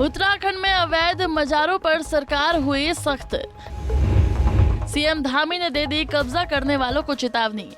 उत्तराखंड में अवैध मजारों पर सरकार हुई सख्त। सीएम धामी ने दे दी कब्जा करने वालों को चेतावनी।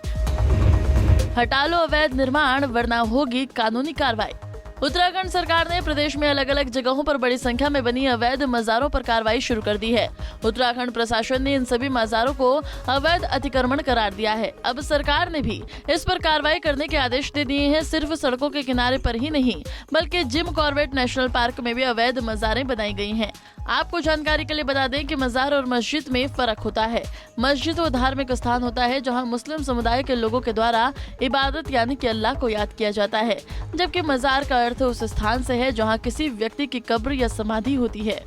हटा लो अवैध निर्माण वरना होगी कानूनी कार्रवाई। उत्तराखंड सरकार ने प्रदेश में अलग अलग जगहों पर बड़ी संख्या में बनी अवैध मजारों पर कार्रवाई शुरू कर दी है। उत्तराखंड प्रशासन ने इन सभी मजारों को अवैध अतिक्रमण करार दिया है। अब सरकार ने भी इस पर कार्रवाई करने के आदेश दे दिए हैं। सिर्फ सड़कों के किनारे पर ही नहीं बल्कि जिम कॉर्बेट नेशनल पार्क में भी अवैध मजारें बनाई गई हैं। आपको जानकारी के लिए बता दें कि मजार और मस्जिद में फर्क होता है। मस्जिद वो धार्मिक स्थान होता है जहां मुस्लिम समुदाय के लोगों के द्वारा इबादत यानी कि अल्लाह को याद किया जाता है, जबकि मजार का अर्थ उस स्थान से है जहां किसी व्यक्ति की कब्र या समाधि होती है।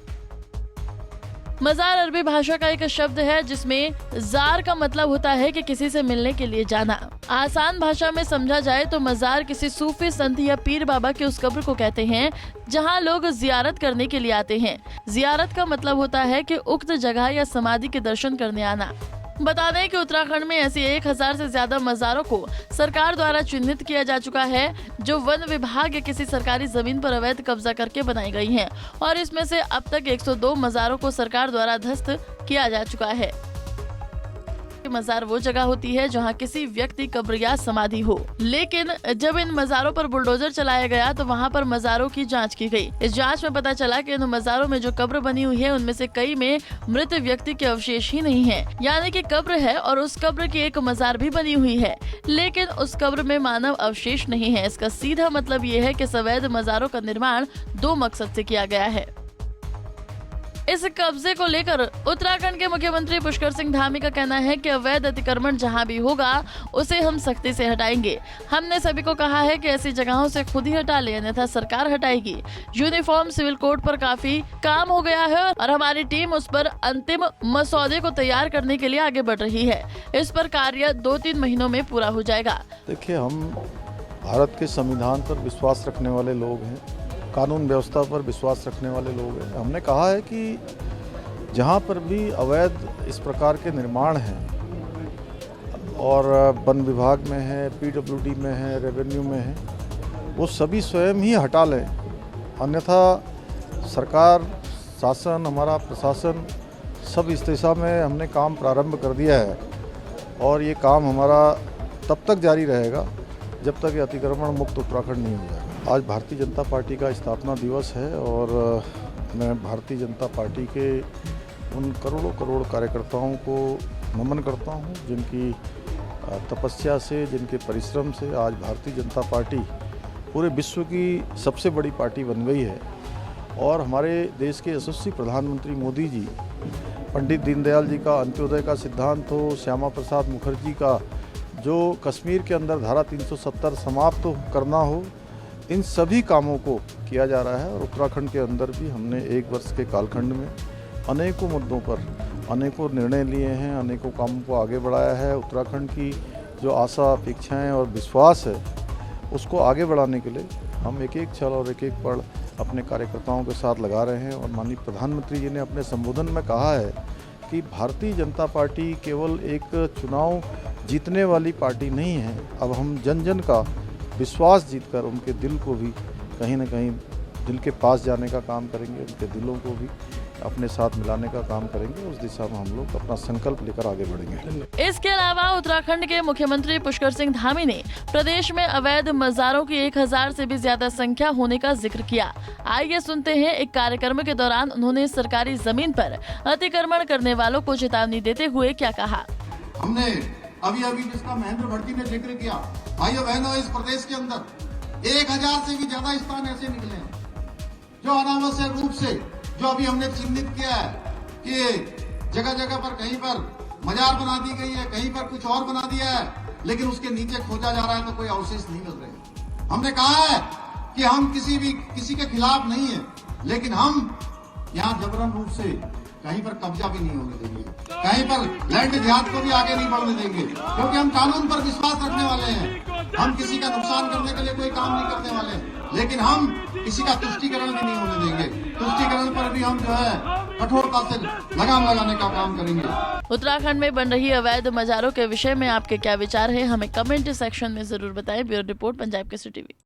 मजार अरबी भाषा का एक शब्द है जिसमें जार का मतलब होता है कि किसी से मिलने के लिए जाना। आसान भाषा में समझा जाए तो मजार किसी सूफी संत या पीर बाबा के उस कब्र को कहते हैं जहां लोग जियारत करने के लिए आते हैं। जियारत का मतलब होता है कि उक्त जगह या समाधि के दर्शन करने आना। बता दें कि उत्तराखंड में ऐसी 1000 से ज्यादा मजारों को सरकार द्वारा चिन्हित किया जा चुका है जो वन विभाग या किसी सरकारी जमीन पर अवैध कब्जा करके बनाई गई हैं, और इसमें से अब तक 102 मजारों को सरकार द्वारा ध्वस्त किया जा चुका है। मजार वो जगह होती है जहां किसी व्यक्ति कब्र या समाधि हो, लेकिन जब इन मजारों पर बुलडोजर चलाया गया तो वहां पर मजारों की जांच की गई। इस जांच में पता चला कि इन मजारों में जो कब्र बनी हुई है उनमें से कई में मृत व्यक्ति के अवशेष ही नहीं है, यानी कि कब्र है और उस कब्र की एक मजार भी बनी हुई है लेकिन उस कब्र में मानव अवशेष नहीं है। इसका सीधा मतलब ये है कि अवैध मजारों का निर्माण 2 मकसद से किया गया है। इस कब्जे को लेकर उत्तराखंड के मुख्यमंत्री पुष्कर सिंह धामी का कहना है कि अवैध अतिक्रमण जहां भी होगा उसे हम सख्ती से हटाएंगे। हमने सभी को कहा है कि ऐसी जगहों से खुद ही हटा ले, अन्यथा सरकार हटाएगी। यूनिफॉर्म सिविल कोड पर काफी काम हो गया है और हमारी टीम उस पर अंतिम मसौदे को तैयार करने के लिए आगे बढ़ रही है। इस पर कार्य 2-3 महीनों में पूरा हो जाएगा। देखिए, हम भारत के संविधान पर विश्वास रखने वाले लोग हैं, कानून व्यवस्था पर विश्वास रखने वाले लोग हैं। हमने कहा है कि जहाँ पर भी अवैध इस प्रकार के निर्माण हैं और वन विभाग में है, पीडब्ल्यूडी में है, रेवेन्यू में है, वो सभी स्वयं ही हटा लें, अन्यथा सरकार, शासन, हमारा प्रशासन सब इस दिशा में हमने काम प्रारंभ कर दिया है और ये काम हमारा तब तक जारी रहेगा जब तक ये अतिक्रमण मुक्त उत्तराखंड नहीं हो जाएगा। आज भारतीय जनता पार्टी का स्थापना दिवस है और मैं भारतीय जनता पार्टी के उन करोड़ों कार्यकर्ताओं को नमन करता हूं जिनकी तपस्या से, जिनके परिश्रम से आज भारतीय जनता पार्टी पूरे विश्व की सबसे बड़ी पार्टी बन गई है। और हमारे देश के यशस्वी प्रधानमंत्री मोदी जी, पंडित दीनदयाल जी का अंत्योदय का सिद्धांत हो, श्यामा प्रसाद मुखर्जी का जो कश्मीर के अंदर धारा 370 समाप्त करना हो, इन सभी कामों को किया जा रहा है। और उत्तराखंड के अंदर भी हमने 1 वर्ष के कालखंड में अनेकों मुद्दों पर अनेकों निर्णय लिए हैं, अनेकों कामों को आगे बढ़ाया है। उत्तराखंड की जो आशा, अपेक्षाएं और विश्वास है उसको आगे बढ़ाने के लिए हम एक छल और एक पल अपने कार्यकर्ताओं के साथ लगा रहे हैं। और माननीय प्रधानमंत्री जी ने अपने संबोधन में कहा है कि भारतीय जनता पार्टी केवल एक चुनाव जीतने वाली पार्टी नहीं है, अब हम जन जन का विश्वास जीतकर उनके दिल को भी कहीं न कहीं दिल के पास जाने का काम करेंगे, उनके दिलों को भी अपने साथ मिलाने का काम करेंगे। उस दिशा में हम लोग अपना संकल्प लेकर आगे बढ़ेंगे। इसके अलावा उत्तराखंड के मुख्यमंत्री पुष्कर सिंह धामी ने प्रदेश में अवैध मजारों की 1000 से भी ज्यादा संख्या होने का जिक्र किया। आइए सुनते हैं। एक कार्यक्रम के दौरान उन्होंने सरकारी जमीन पर अतिक्रमण करने वालों को चेतावनी देते हुए क्या कहा। हमने अभी जिसका महेंद्र भट्टी ने जिक्र किया, भाइयों बहनों, इस प्रदेश के अंदर 1000 से भी ज्यादा स्थान ऐसे निकले हैं जो अनावश्यक रूप से, जो अभी हमने चिन्हित किया है कि जगह जगह पर कहीं पर मजार बना दी गई है, कहीं पर कुछ और बना दिया है, लेकिन उसके नीचे खोजा जा रहा है तो कोई अवशेष नहीं मिल रहे। हमने कहा है कि हम किसी के खिलाफ नहीं है, लेकिन हम यहाँ जबरन रूप से कहीं पर कब्जा भी नहीं होने देंगे, कहीं पर लैंड जिहाद को भी आगे नहीं बढ़ने देंगे, क्योंकि हम कानून पर विश्वास रखने वाले हैं। हम किसी का नुकसान करने के लिए कोई काम नहीं करने वाले, लेकिन हम किसी का तुष्टीकरण भी नहीं होने देंगे। तुष्टीकरण पर भी हम जो है कठोरता से लगाम लगाने का काम करेंगे। उत्तराखंड में बन रही अवैध मजारों के विषय में आपके क्या विचार है, हमें कमेंट सेक्शन में जरूर बताएं। Bureau report, Punjab Kesari TV.